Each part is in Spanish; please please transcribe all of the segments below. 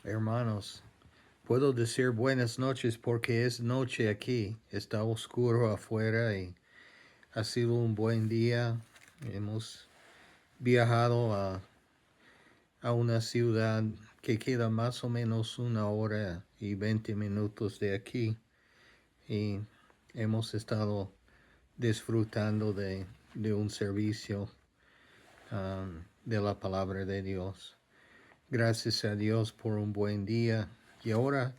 Hermanos, puedo decir buenas noches porque es noche aquí. Está oscuro afuera y ha sido un buen día. Hemos viajado a una ciudad que queda más o menos 1 hora y 20 minutos de aquí y hemos estado disfrutando de un servicio de la palabra de Dios. Gracias a Dios por un buen día. Y ahora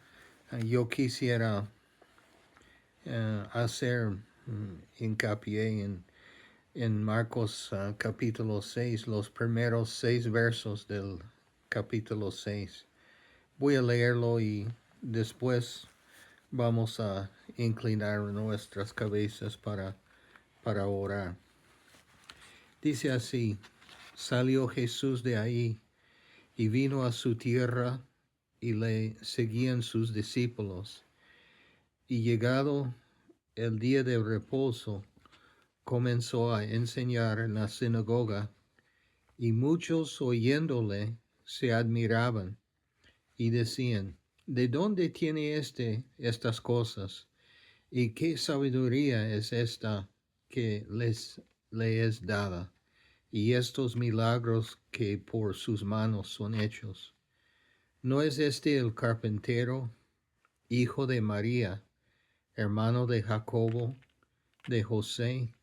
yo quisiera hacer hincapié en Marcos capítulo 6, los primeros 6 versos del capítulo 6. Voy a leerlo y después vamos a inclinar nuestras cabezas para orar. Dice así: salió Jesús de ahí y vino a su tierra y le seguían sus discípulos. Y llegado el día de reposo, comenzó a enseñar en la sinagoga, y muchos oyéndole se admiraban y decían: ¿de dónde tiene estas cosas? ¿Y qué sabiduría es esta que le es dada? Y estos milagros que por sus manos son hechos. ¿No es este el carpintero, hijo de María, hermano de Jacobo, de José,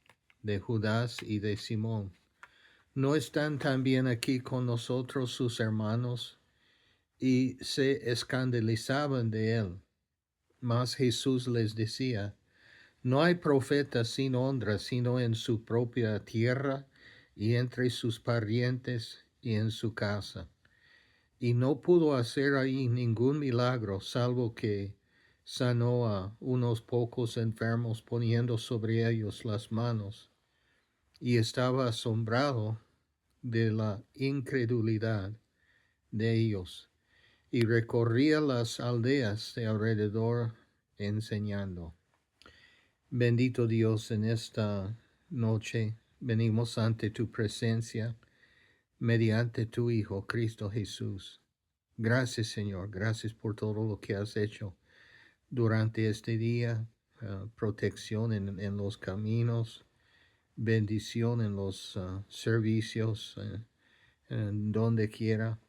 de Judas y de Simón? ¿No están también aquí con nosotros sus hermanos? Y se escandalizaban de él. Mas Jesús les decía: no hay profeta sin honra sino en su propia tierra y entre sus parientes y en su casa. Y no pudo hacer ahí ningún milagro, salvo que sanó a unos pocos enfermos poniendo sobre ellos las manos. Y estaba asombrado de la incredulidad de ellos, y recorría las aldeas de alrededor enseñando. Bendito Dios, en esta noche venimos ante tu presencia mediante tu Hijo Cristo Jesús. Gracias, Señor, gracias por todo lo que has hecho durante este día, protección en los caminos, bendición en los servicios, en donde quiera.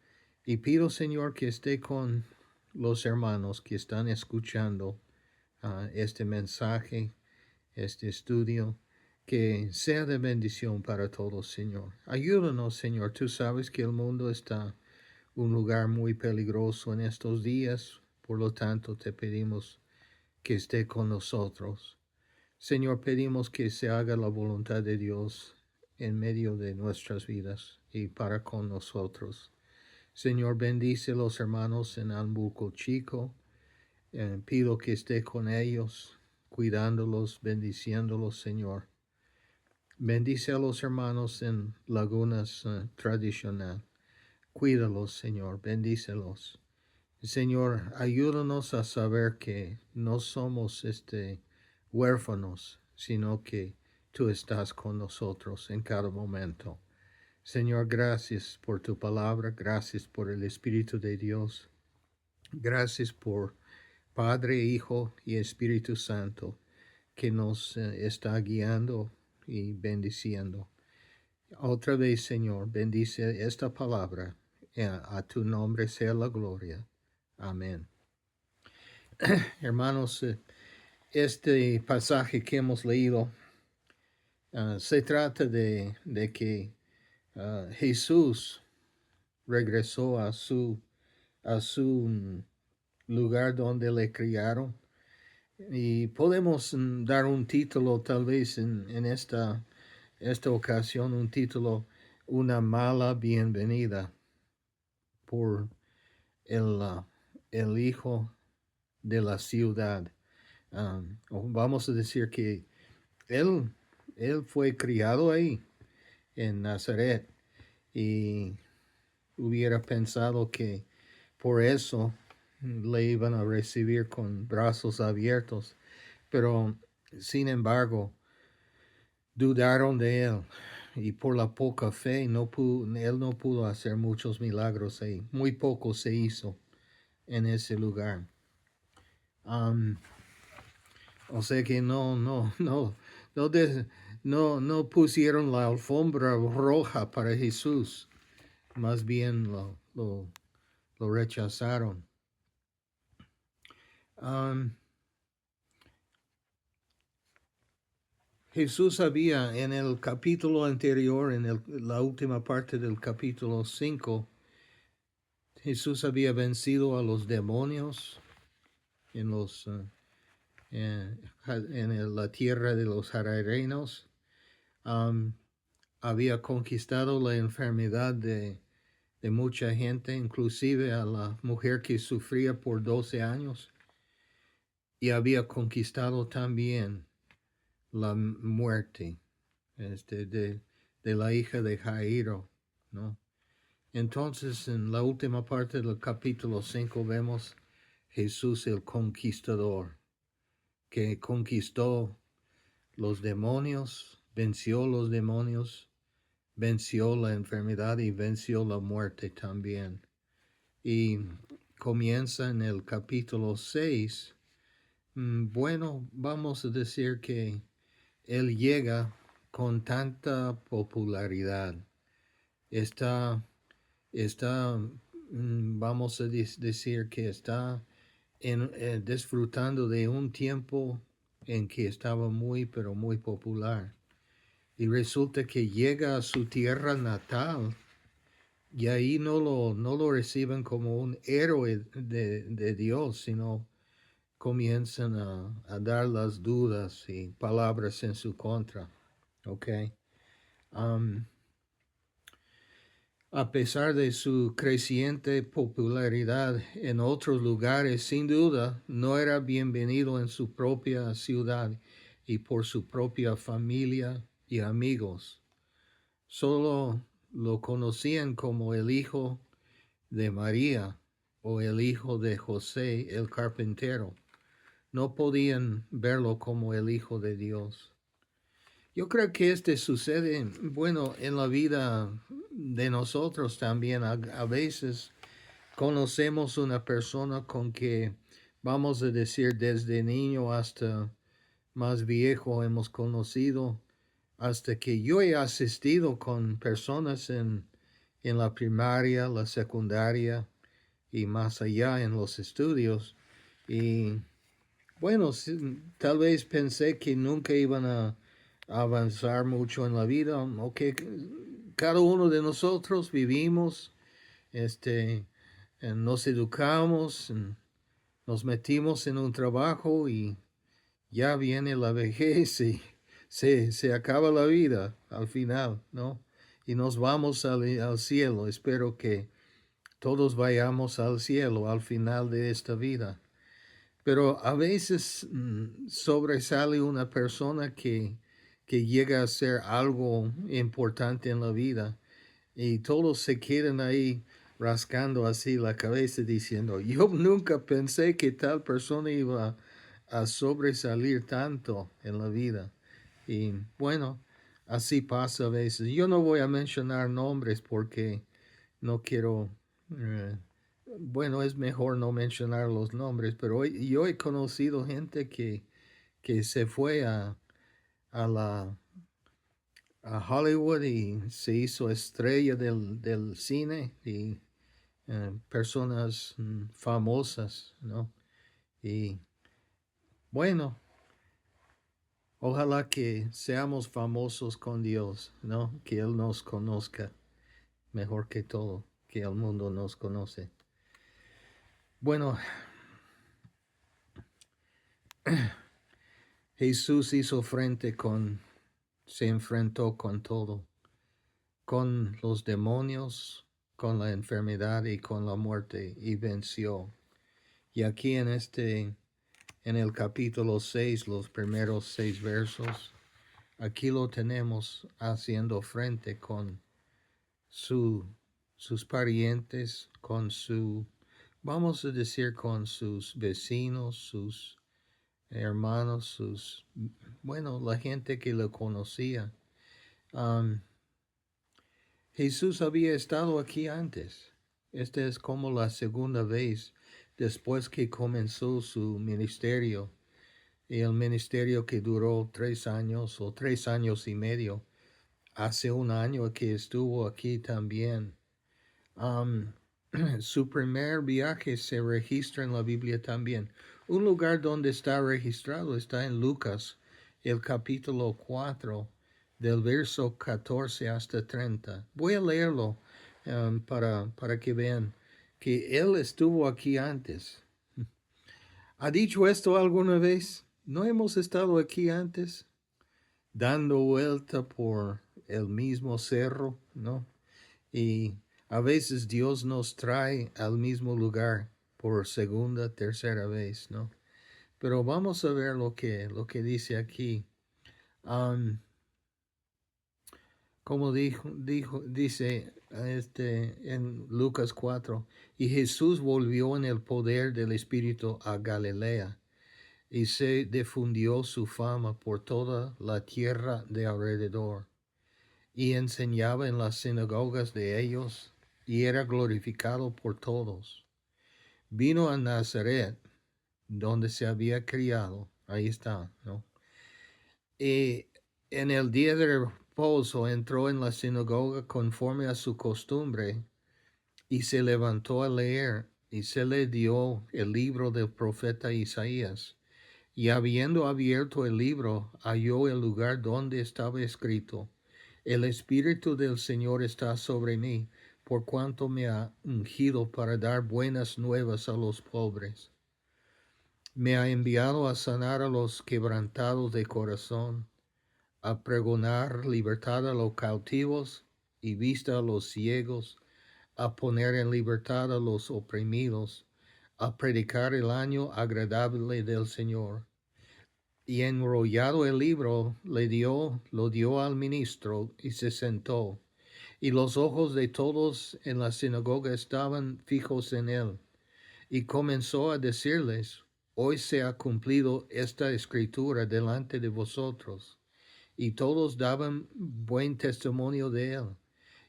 Y pido, Señor, que esté con los hermanos que están escuchando este mensaje, este estudio, que sea de bendición para todos, Señor. Ayúdanos, Señor. Tú sabes que el mundo está un lugar muy peligroso en estos días, por lo tanto te pedimos que esté con nosotros. Señor, pedimos que se haga la voluntad de Dios en medio de nuestras vidas y para con nosotros. Señor, bendice a los hermanos en Albuco Chico. Pido que esté con ellos, cuidándolos, bendiciéndolos, Señor. Bendice a los hermanos en Lagunas Tradicional. Cuídalos, Señor, bendícelos. Señor, ayúdanos a saber que no somos huérfanos, sino que tú estás con nosotros en cada momento. Señor, gracias por tu palabra, gracias por el Espíritu de Dios, gracias por Padre, Hijo y Espíritu Santo que nos está guiando y bendiciendo. Otra vez, Señor, bendice esta palabra. A tu nombre sea la gloria. Amén. Hermanos, este pasaje que hemos leído se trata de que Jesús regresó a su lugar donde le criaron. Y podemos dar un título tal vez en esta ocasión, un título: una mala bienvenida por el, uh, el hijo de la ciudad. Vamos a decir que él, él fue criado ahí en Nazaret, y hubiera pensado que por eso le iban a recibir con brazos abiertos, pero sin embargo dudaron de él, y por la poca fe él no pudo hacer muchos milagros ahí, muy poco se hizo. en ese lugar. O sea que no pusieron la alfombra roja para Jesús, más bien lo rechazaron. Jesús había en el capítulo anterior, en la última parte del capítulo 5, Jesús había vencido a los demonios en la tierra de los Gadarenos. Había conquistado la enfermedad de mucha gente, inclusive a la mujer que sufría por 12 años. Y había conquistado también la muerte de la hija de Jairo, ¿no? Entonces, en la última parte del capítulo 5 vemos Jesús el conquistador, que conquistó los demonios, venció los demonios, venció la enfermedad y venció la muerte también. Y comienza en el capítulo 6. Bueno, vamos a decir que él llega con tanta popularidad. Está vamos a decir que está disfrutando de un tiempo en que estaba pero muy popular. Y resulta que llega a su tierra natal y ahí no lo reciben como un héroe de Dios, sino comienzan a dar las dudas y palabras en su contra. ¿Ok? A pesar de su creciente popularidad en otros lugares, sin duda no era bienvenido en su propia ciudad y por su propia familia y amigos. Solo lo conocían como el hijo de María o el hijo de José el carpintero. No podían verlo como el hijo de Dios. Yo creo que sucede, bueno, en la vida de nosotros también. A veces conocemos una persona con que, vamos a decir, desde niño hasta más viejo hemos conocido, hasta que yo he asistido con personas en la primaria, la secundaria y más allá en los estudios. Y bueno, tal vez pensé que nunca iban a avanzar mucho en la vida, o que cada uno de nosotros vivimos, nos educamos, nos metimos en un trabajo y ya viene la vejez y se acaba la vida al final, ¿no? Y nos vamos al cielo. Espero que todos vayamos al cielo al final de esta vida. Pero a veces sobresale una persona que llega a ser algo importante en la vida y todos se quedan ahí rascando así la cabeza diciendo, yo nunca pensé que tal persona iba a sobresalir tanto en la vida. Y bueno, así pasa a veces. Yo no voy a mencionar nombres porque no quiero... bueno, es mejor no mencionar los nombres, pero yo he conocido gente que se fue a Hollywood y se hizo estrella del cine y personas famosas, ¿no? Y bueno, ojalá que seamos famosos con Dios, ¿no? Que Él nos conozca mejor que todo, que el mundo nos conoce. Bueno, Jesús se enfrentó con todo, con los demonios, con la enfermedad y con la muerte, y venció. Y aquí en el capítulo 6, los primeros 6 versos, aquí lo tenemos haciendo frente con sus parientes, vamos a decir, con sus vecinos, sus hermanos, la gente que lo conocía. Jesús había estado aquí antes. Esta es como la segunda vez. después que comenzó su ministerio, y el ministerio que duró 3 años o 3 años y medio, hace un año que estuvo aquí también. Um, su primer viaje se registra en la Biblia también. Un lugar donde está registrado está en Lucas, el capítulo 4, del verso 14 hasta 30. Voy a leerlo para que vean que él estuvo aquí antes. ¿Ha dicho esto alguna vez? ¿No hemos estado aquí antes? Dando vuelta por el mismo cerro, ¿no? Y a veces Dios nos trae al mismo lugar por segunda, tercera vez, ¿no? Pero vamos a ver lo que dice aquí. Um, como dice en Lucas 4, y Jesús volvió en el poder del Espíritu a Galilea, y se difundió su fama por toda la tierra de alrededor, y enseñaba en las sinagogas de ellos, y era glorificado por todos. Vino a Nazaret, donde se había criado, ahí está, ¿no? Y en el día de reposo entró en la sinagoga conforme a su costumbre, y se levantó a leer, y se le dio el libro del profeta Isaías. Y habiendo abierto el libro, halló el lugar donde estaba escrito: El Espíritu del Señor está sobre mí, por cuanto me ha ungido para dar buenas nuevas a los pobres. Me ha enviado a sanar a los quebrantados de corazón, a pregonar libertad a los cautivos y vista a los ciegos, a poner en libertad a los oprimidos, a predicar el año agradable del Señor. Y enrollado el libro, lo dio al ministro y se sentó. Y los ojos de todos en la sinagoga estaban fijos en él. Y comenzó a decirles: Hoy se ha cumplido esta escritura delante de vosotros. Y todos daban buen testimonio de él,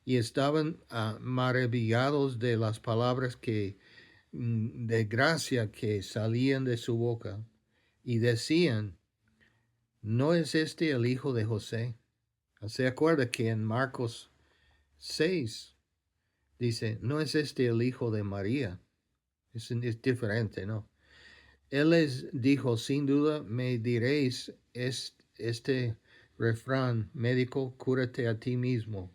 y estaban maravillados de las palabras de gracia que salían de su boca. Y decían: ¿No es este el hijo de José? Se acuerda que en Marcos 6 dice: ¿No es este el hijo de María? Es diferente, ¿no? Él les dijo: sin duda me diréis este refrán médico: cúrate a ti mismo.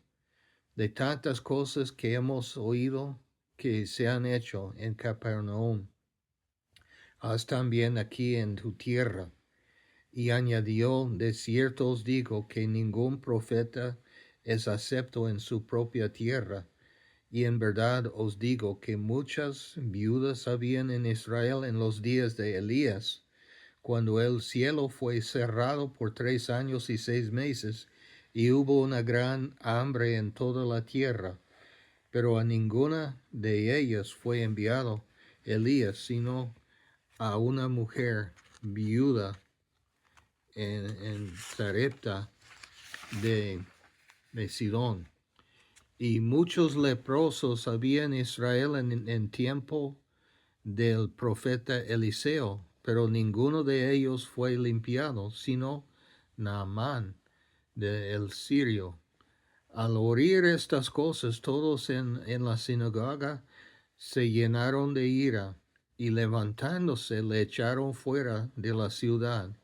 De tantas cosas que hemos oído que se han hecho en Capernaum, haz también aquí en tu tierra. Y añadió: de cierto os digo que ningún profeta es acepto en su propia tierra. Y en verdad os digo que muchas viudas habían en Israel en los días de Elías, cuando el cielo fue cerrado por 3 años y 6 meses, y hubo una gran hambre en toda la tierra. Pero a ninguna de ellas fue enviado Elías, sino a una mujer viuda en Sarepta de Sidón. Y muchos leprosos había en Israel en tiempo del profeta Eliseo, pero ninguno de ellos fue limpiado, sino Naamán el sirio. Al oír estas cosas, todos en la sinagoga se llenaron de ira, y levantándose le echaron fuera de la ciudad,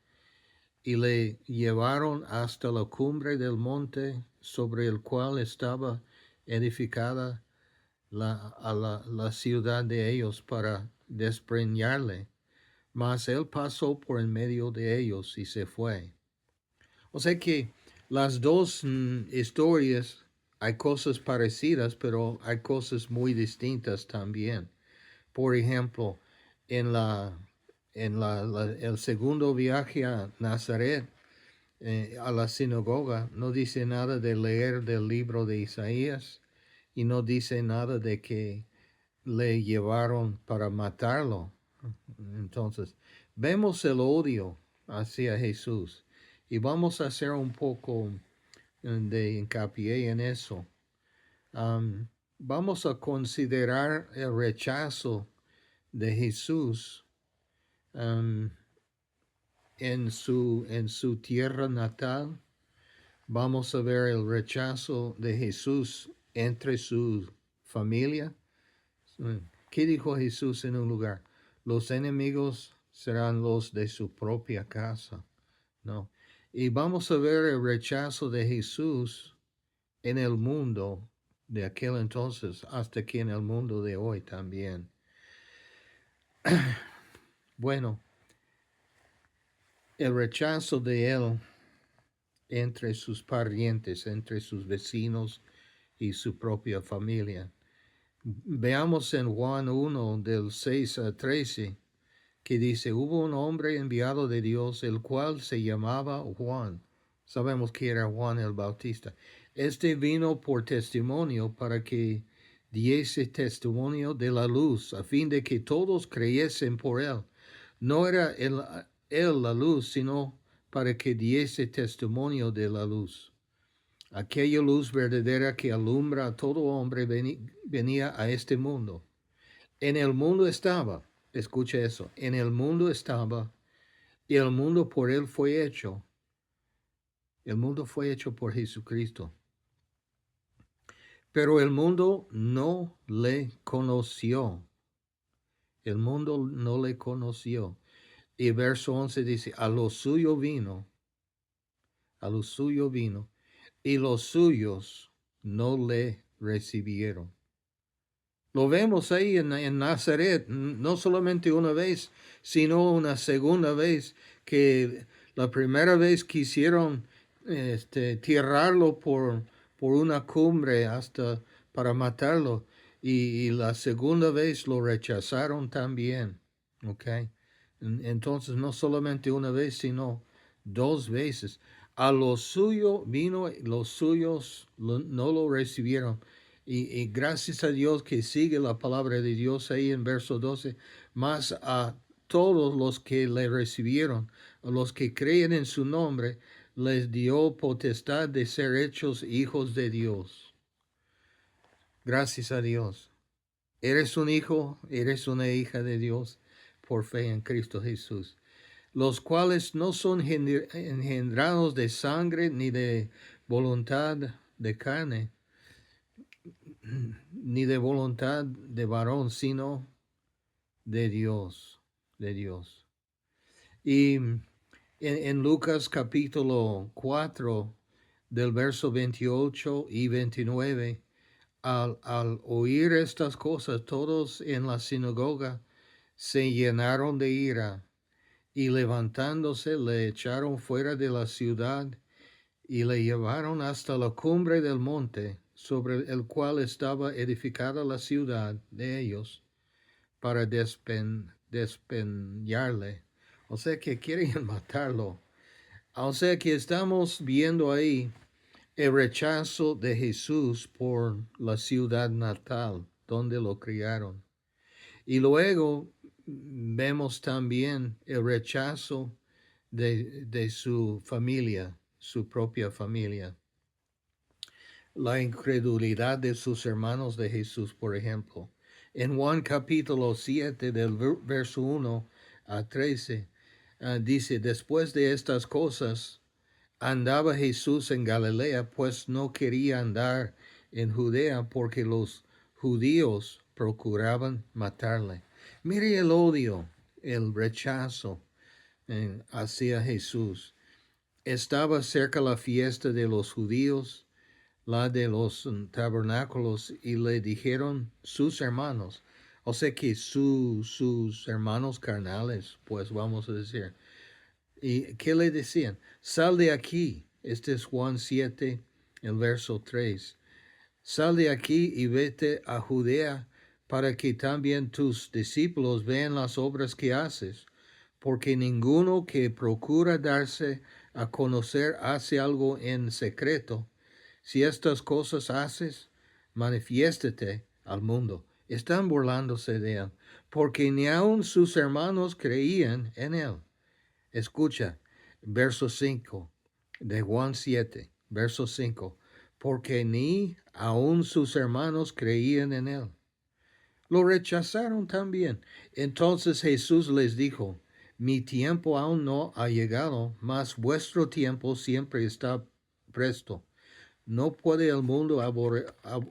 y le llevaron hasta la cumbre del monte sobre el cual estaba edificada la ciudad de ellos, para despreñarle. Mas él pasó por en medio de ellos y se fue. O sea que las dos historias, hay cosas parecidas, pero hay cosas muy distintas también. Por ejemplo, en el segundo viaje a Nazaret, a la sinagoga, no dice nada de leer del libro de Isaías, y no dice nada de que le llevaron para matarlo. Entonces, vemos el odio hacia Jesús, y vamos a hacer un poco de hincapié en eso. Vamos a considerar el rechazo de Jesús um, en su tierra natal, vamos a ver el rechazo de Jesús entre su familia. ¿Qué dijo Jesús en un lugar? Los enemigos serán los de su propia casa. No. Y vamos a ver el rechazo de Jesús en el mundo de aquel entonces, hasta que en el mundo de hoy también. Bueno, el rechazo de él entre sus parientes, entre sus vecinos y su propia familia. Veamos en Juan 1, del 6 a 13, que dice, hubo un hombre enviado de Dios, el cual se llamaba Juan. Sabemos que era Juan el Bautista. Este vino por testimonio para que diese testimonio de la luz, a fin de que todos creyesen por él. No era él la luz, sino para que diese testimonio de la luz. Aquella luz verdadera que alumbra a todo hombre venía a este mundo. En el mundo estaba, escucha eso, en el mundo estaba, y el mundo por él fue hecho. El mundo fue hecho por Jesucristo. Pero el mundo no le conoció. El mundo no le conoció. Y verso 11 dice, a lo suyo vino, y los suyos no le recibieron. Lo vemos ahí en Nazaret, no solamente una vez, sino una segunda vez, que la primera vez quisieron tirarlo por una cumbre hasta para matarlo, y la segunda vez lo rechazaron también. ¿Okay? Entonces no solamente una vez, sino dos veces. A lo suyo vino, los suyos no lo recibieron. Y gracias a Dios que sigue la palabra de Dios ahí en verso 12, más a todos los que le recibieron, a los que creen en su nombre, les dio potestad de ser hechos hijos de Dios. Gracias a Dios. Eres un hijo, eres una hija de Dios por fe en Cristo Jesús, los cuales no son engendrados de sangre ni de voluntad de carne, ni de voluntad de varón, sino de Dios, de Dios. Y en Lucas capítulo 4, del verso 28 y 29, al oír estas cosas, todos en la sinagoga se llenaron de ira, y levantándose le echaron fuera de la ciudad y le llevaron hasta la cumbre del monte sobre el cual estaba edificada la ciudad de ellos, para despeñarle. O sea que querían matarlo. O sea que estamos viendo ahí el rechazo de Jesús por la ciudad natal donde lo criaron. Y luego vemos también el rechazo de su familia, su propia familia. La incredulidad de sus hermanos de Jesús, por ejemplo. En Juan capítulo 7, del verso 1 a 13, dice, después de estas cosas, andaba Jesús en Galilea, pues no quería andar en Judea porque los judíos procuraban matarle. Mire el odio, el rechazo hacia Jesús. Estaba cerca la fiesta de los judíos, la de los tabernáculos, y le dijeron sus hermanos, o sea que sus hermanos carnales, pues vamos a decir. ¿Y qué le decían? Sal de aquí. Este es Juan 7, el verso 3. Sal de aquí y vete a Judea, para que también tus discípulos vean las obras que haces, porque ninguno que procura darse a conocer hace algo en secreto. Si estas cosas haces, manifiéstate al mundo. Están burlándose de él, porque ni aun sus hermanos creían en él. Escucha, verso 5 de Juan 7, verso 5, porque ni aun sus hermanos creían en él. Lo rechazaron también. Entonces Jesús les dijo, mi tiempo aún no ha llegado, mas vuestro tiempo siempre está presto. No puede el mundo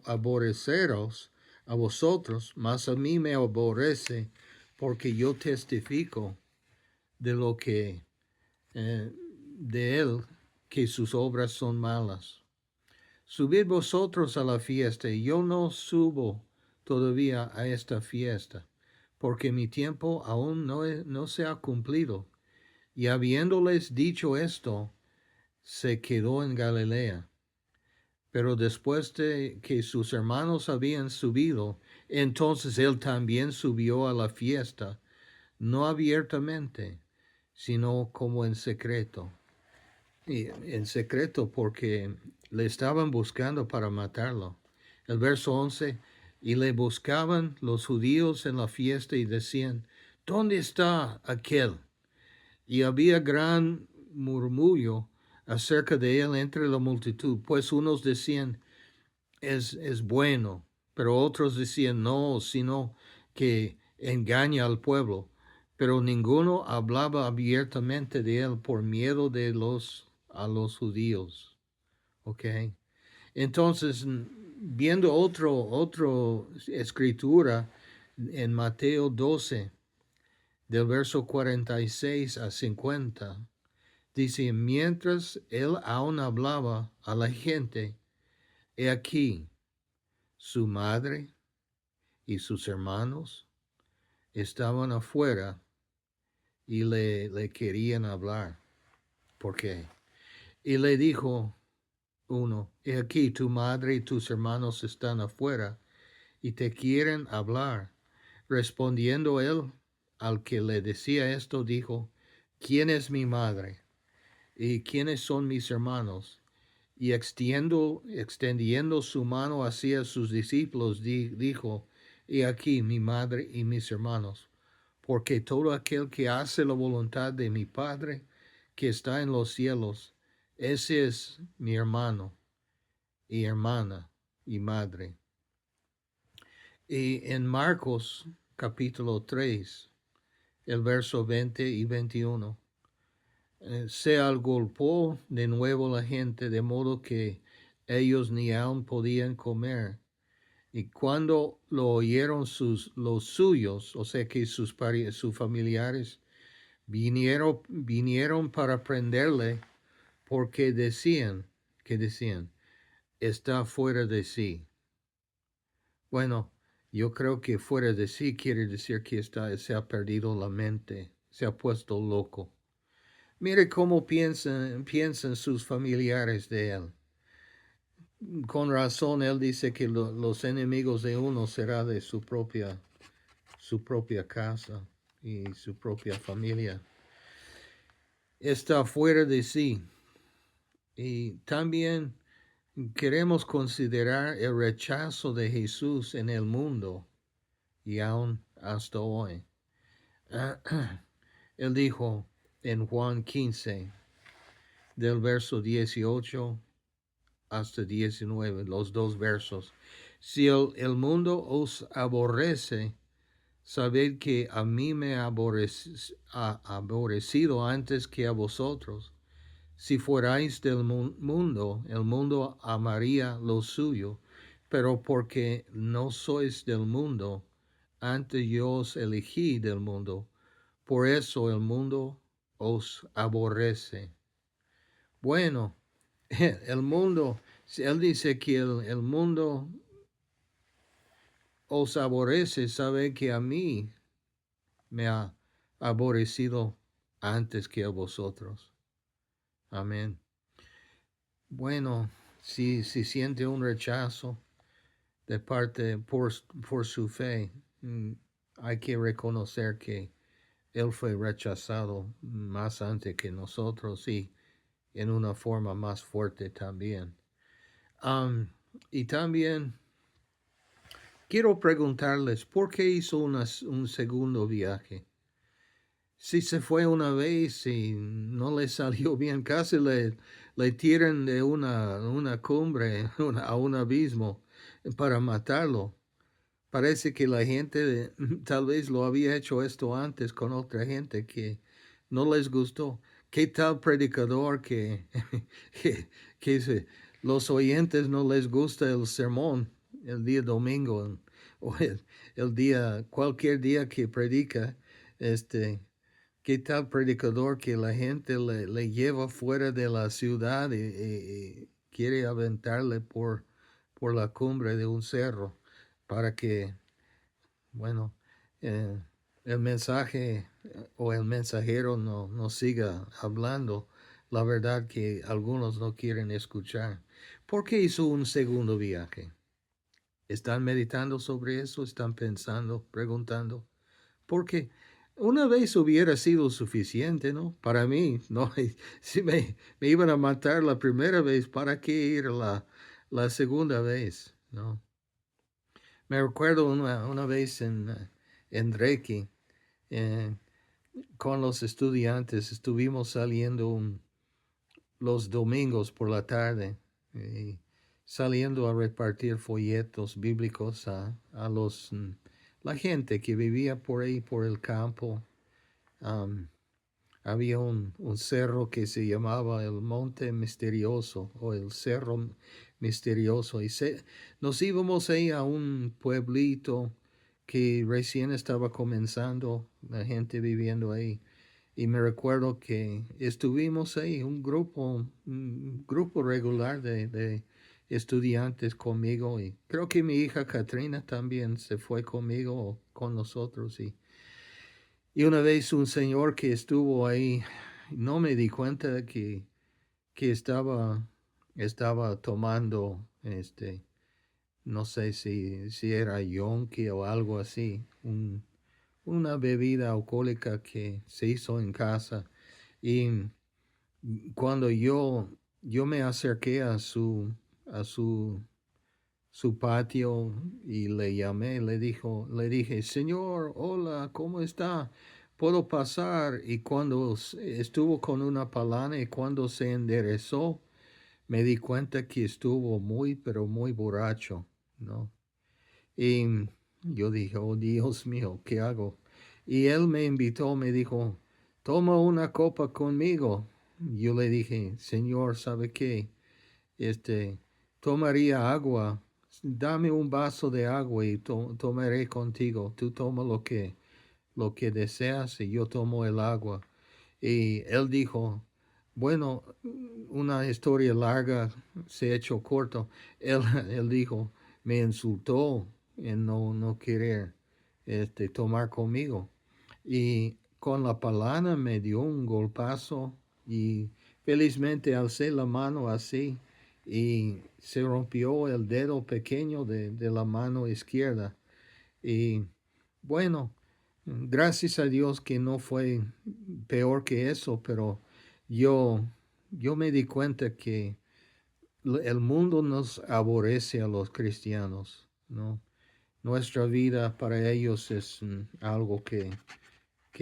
aborreceros a vosotros, mas a mí me aborrece, porque yo testifico de lo que de él, que sus obras son malas. Subid vosotros a la fiesta, y yo no subo todavía a esta fiesta, porque mi tiempo aún no se ha cumplido. Y habiéndoles dicho esto, se quedó en Galilea. Pero después de que sus hermanos habían subido, entonces él también subió a la fiesta, no abiertamente, sino como en secreto. Y en secreto porque le estaban buscando para matarlo. El verso 11, y le buscaban los judíos en la fiesta y decían, ¿dónde está aquel? Y había gran murmullo acerca de él entre la multitud, pues unos decían, es bueno, pero otros decían, no, sino que engaña al pueblo. Pero ninguno hablaba abiertamente de él por miedo de a los judíos. ¿Ok? Entonces, viendo otro escritura en Mateo 12, del verso 46 a 50, dice, mientras él aún hablaba a la gente, he aquí, su madre y sus hermanos estaban afuera y le querían hablar. ¿Por qué? Y le dijo uno, he aquí tu madre y tus hermanos están afuera y te quieren hablar. Respondiendo él al que le decía esto, dijo, ¿quién es mi madre? ¿Y quiénes son mis hermanos? Y extendiendo su mano hacia sus discípulos, dijo, he aquí mi madre y mis hermanos, porque todo aquel que hace la voluntad de mi Padre que está en los cielos, ese es mi hermano y hermana y madre. Y en Marcos capítulo 3, el verso 20 y 21, se agolpó de nuevo la gente, de modo que ellos ni aun podían comer. Y cuando lo oyeron los suyos, o sea que sus familiares, vinieron para prenderle, porque decían, está fuera de sí. Bueno, yo creo que fuera de sí quiere decir que se ha perdido la mente, se ha puesto loco. Mire cómo piensan sus familiares de él. Con razón él dice que los enemigos de uno será de su propia casa y su propia familia. Está fuera de sí. Y también queremos considerar el rechazo de Jesús en el mundo y aún hasta hoy. Él dijo en Juan 15, del verso 18 hasta 19, los dos versos, si el mundo os aborrece, sabed que a mí me ha aborrecido antes que a vosotros. Si fuerais del mundo, el mundo amaría lo suyo, pero porque no sois del mundo, antes yo os elegí del mundo, por eso el mundo os aborrece. Bueno, el mundo, él dice que el mundo os aborrece, sabe que a mí me ha aborrecido antes que a vosotros. Amén. Bueno, si siente un rechazo de parte por su fe, hay que reconocer que él fue rechazado más antes que nosotros y en una forma más fuerte también. Y también quiero preguntarles, ¿por qué hizo un segundo viaje? Si se fue una vez y no le salió bien, casi le tiran de una cumbre a un abismo para matarlo. Parece que la gente tal vez lo había hecho esto antes con otra gente que no les gustó. ¿Qué tal predicador que, los oyentes no les gusta el sermón el día domingo o el día, cualquier día que predica? Este, ¿Qué tal predicador que la gente le lleva fuera de la ciudad y quiere aventarle por la cumbre de un cerro para que, bueno, eh, el mensaje o el mensajero no siga hablando la verdad que algunos no quieren escuchar? ¿Por qué hizo un segundo viaje? ¿Están meditando sobre eso? ¿Están pensando, preguntando? Porque una vez hubiera sido suficiente, ¿no? Para mí, ¿no? Si me iban a matar la primera vez, ¿para qué ir la segunda vez? ¿No? Me recuerdo una vez en Reiki, eh, con los estudiantes, estuvimos saliendo los domingos por la tarde, saliendo a repartir folletos bíblicos a la gente que vivía por ahí, por el campo. Um, Había un cerro que se llamaba el Monte Misterioso o el Cerro Misterioso y nos íbamos ahí a un pueblito que recién estaba comenzando, la gente viviendo ahí. Y me recuerdo que estuvimos ahí, un grupo regular de estudiantes conmigo, y creo que mi hija Katrina también se fue conmigo, con nosotros. Y una vez un señor que estuvo ahí, no me di cuenta de que estaba tomando, no sé si era yonki o algo así, una bebida alcohólica que se hizo en casa. Y cuando yo me acerqué a su patio y le llamé, le dije, Señor, hola, ¿cómo está? ¿Puedo pasar? Y cuando estuvo con una palana y cuando se enderezó, me di cuenta que estuvo muy, pero muy borracho, ¿no? Y yo dije, oh Dios mío, ¿qué hago? Y él me invitó, me dijo, toma una copa conmigo. Yo le dije, Señor, ¿sabe qué? Tomaría agua, dame un vaso de agua y tomaré contigo. Tú toma lo que deseas y yo tomo el agua. Y él dijo, bueno, una historia larga se ha hecho corto. Él, él dijo, me insultó en no querer tomar conmigo. Y con la palana me dio un golpazo y felizmente alcé la mano así y se rompió el dedo pequeño de la mano izquierda. Y bueno, gracias a Dios que no fue peor que eso, pero yo, yo me di cuenta que el mundo nos aborrece a los cristianos, ¿no? Nuestra vida para ellos es algo que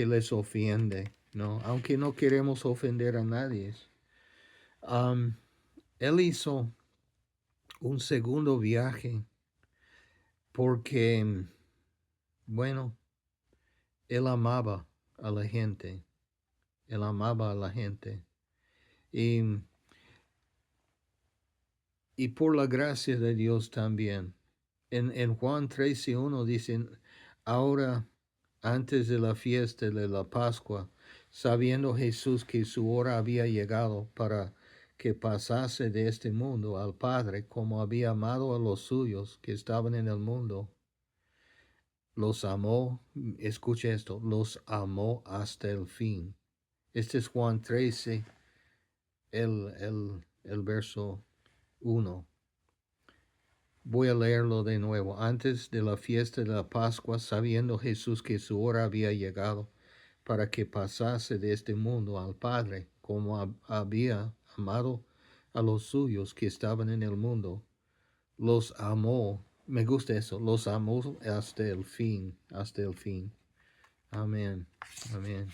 les ofende, ¿no? Aunque no queremos ofender a nadie. Um, Él hizo un segundo viaje porque, bueno, él amaba a la gente, él amaba a la gente. Y, y por la gracia de Dios también. En Juan 13:1 dicen, ahora antes de la fiesta de la Pascua, sabiendo Jesús que su hora había llegado para que pasase de este mundo al Padre, como había amado a los suyos que estaban en el mundo, los amó, escuche esto, los amó hasta el fin. Este es Juan 13, el verso 1. Voy a leerlo de nuevo. Antes de la fiesta de la Pascua, sabiendo Jesús que su hora había llegado para que pasase de este mundo al Padre, como había amado a los suyos que estaban en el mundo, los amó. Me gusta eso, los amó hasta el fin, hasta el fin. Amén, amén.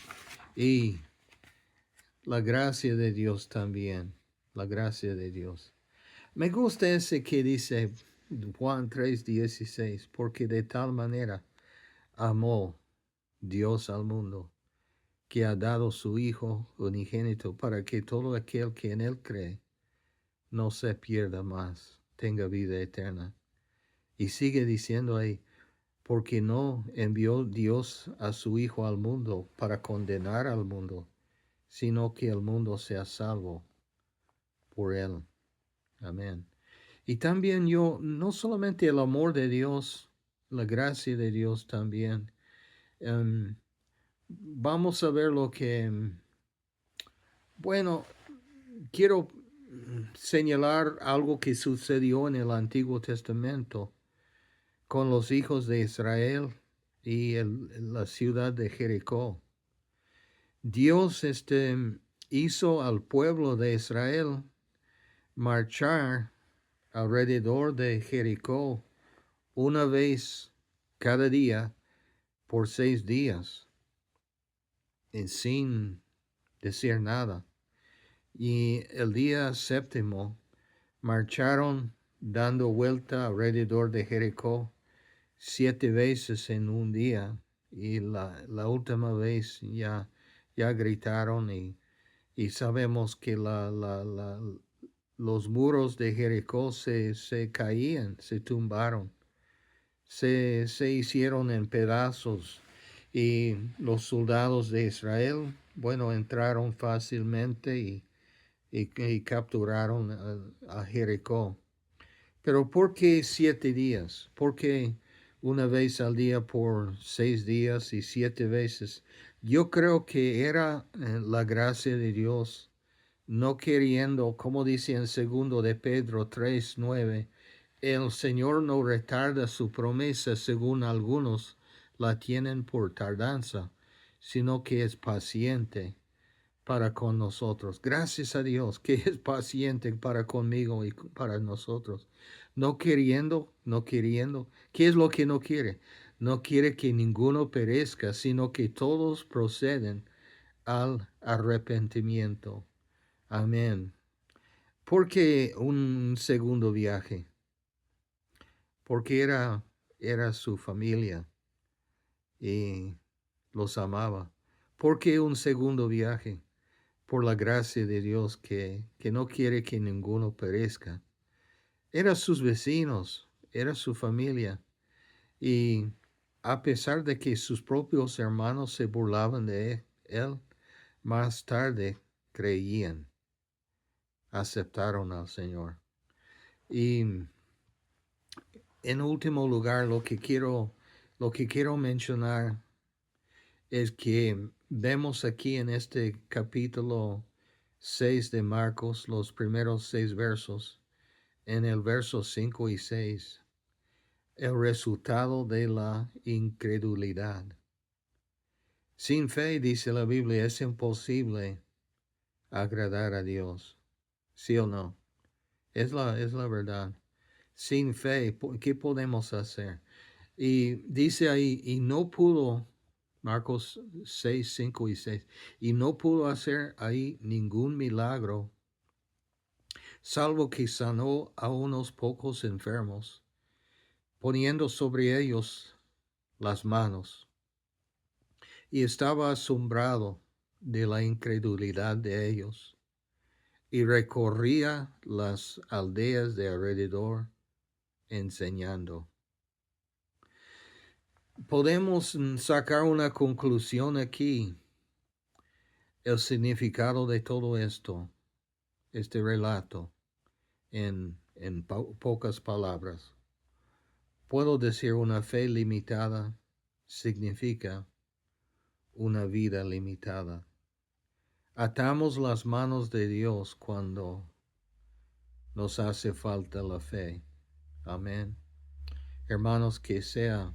Y la gracia de Dios también, la gracia de Dios. Me gusta ese que dice, Juan 3:16, porque de tal manera amó Dios al mundo, que ha dado su Hijo unigénito para que todo aquel que en él cree no se pierda más, tenga vida eterna. Y sigue diciendo ahí, porque no envió Dios a su Hijo al mundo para condenar al mundo, sino que el mundo sea salvo por él. Amén. Y también no solamente el amor de Dios, la gracia de Dios también. Vamos a ver lo que, bueno, quiero señalar algo que sucedió en el Antiguo Testamento con los hijos de Israel y la ciudad de Jericó. Dios hizo al pueblo de Israel marchar alrededor de Jericó una vez cada día por 6 días sin decir nada. Y el día séptimo marcharon dando vuelta alrededor de Jericó 7 veces en un día. Y la última vez ya gritaron y sabemos que los muros de Jericó se caían, se tumbaron, se hicieron en pedazos y los soldados de Israel, bueno, entraron fácilmente y capturaron a Jericó. Pero ¿por qué 7 días? ¿Por qué una vez al día por 6 días y 7 veces? Yo creo que era la gracia de Dios, no queriendo, como dice en 2 de Pedro 3:9, el Señor no retarda su promesa según algunos la tienen por tardanza, sino que es paciente para con nosotros. Gracias a Dios que es paciente para conmigo y para nosotros. No queriendo. ¿Qué es lo que no quiere? No quiere que ninguno perezca, sino que todos proceden al arrepentimiento. Amén. ¿Por qué un segundo viaje? Porque era su familia y los amaba. ¿Por qué un segundo viaje? Por la gracia de Dios que no quiere que ninguno perezca. Era sus vecinos, era su familia. Y a pesar de que sus propios hermanos se burlaban de él, más tarde creían, aceptaron al Señor. Y en último lugar, lo que quiero mencionar es que vemos aquí en este capítulo 6 de Marcos, los primeros 6 versos, en el verso 5 y 6, el resultado de la incredulidad. Sin fe, dice la Biblia, es imposible agradar a Dios. ¿Sí o no? Es la verdad. Sin fe, ¿qué podemos hacer? Y dice ahí, y no pudo, Marcos 6, 5 y 6, y no pudo hacer ahí ningún milagro, salvo que sanó a unos pocos enfermos, poniendo sobre ellos las manos. Y estaba asombrado de la incredulidad de ellos, y recorría las aldeas de alrededor enseñando. Podemos sacar una conclusión aquí, el significado de todo esto, este relato, en pocas palabras. Puedo decir una fe limitada significa una vida limitada. Atamos las manos de Dios cuando nos hace falta la fe. Amén. Hermanos, que sea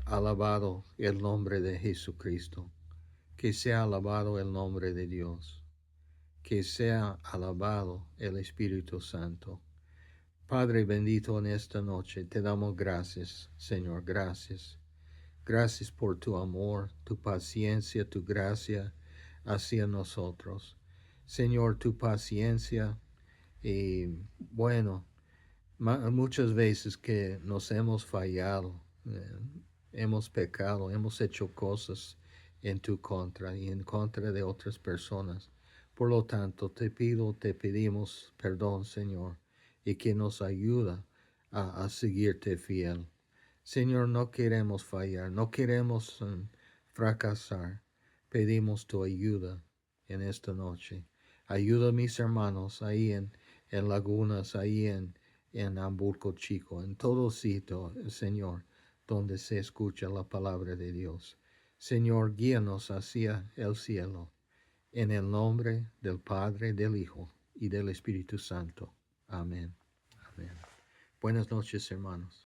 alabado el nombre de Jesucristo. Que sea alabado el nombre de Dios. Que sea alabado el Espíritu Santo. Padre bendito, en esta noche te damos gracias, Señor, gracias. Gracias por tu amor, tu paciencia, tu gracia hacia nosotros. Señor, tu paciencia y bueno, Muchas veces que nos hemos fallado, hemos pecado, hemos hecho cosas en tu contra y en contra de otras personas. Por lo tanto, te pedimos perdón, Señor, y que nos ayuda a seguirte fiel. Señor, no queremos fallar, no queremos fracasar. Pedimos tu ayuda en esta noche. Ayuda a mis hermanos ahí en Lagunas, ahí en Hamburgo Chico, en todo sitio, Señor, donde se escucha la palabra de Dios. Señor, guíanos hacia el cielo, en el nombre del Padre, del Hijo y del Espíritu Santo. Amén. Amén. Buenas noches, hermanos.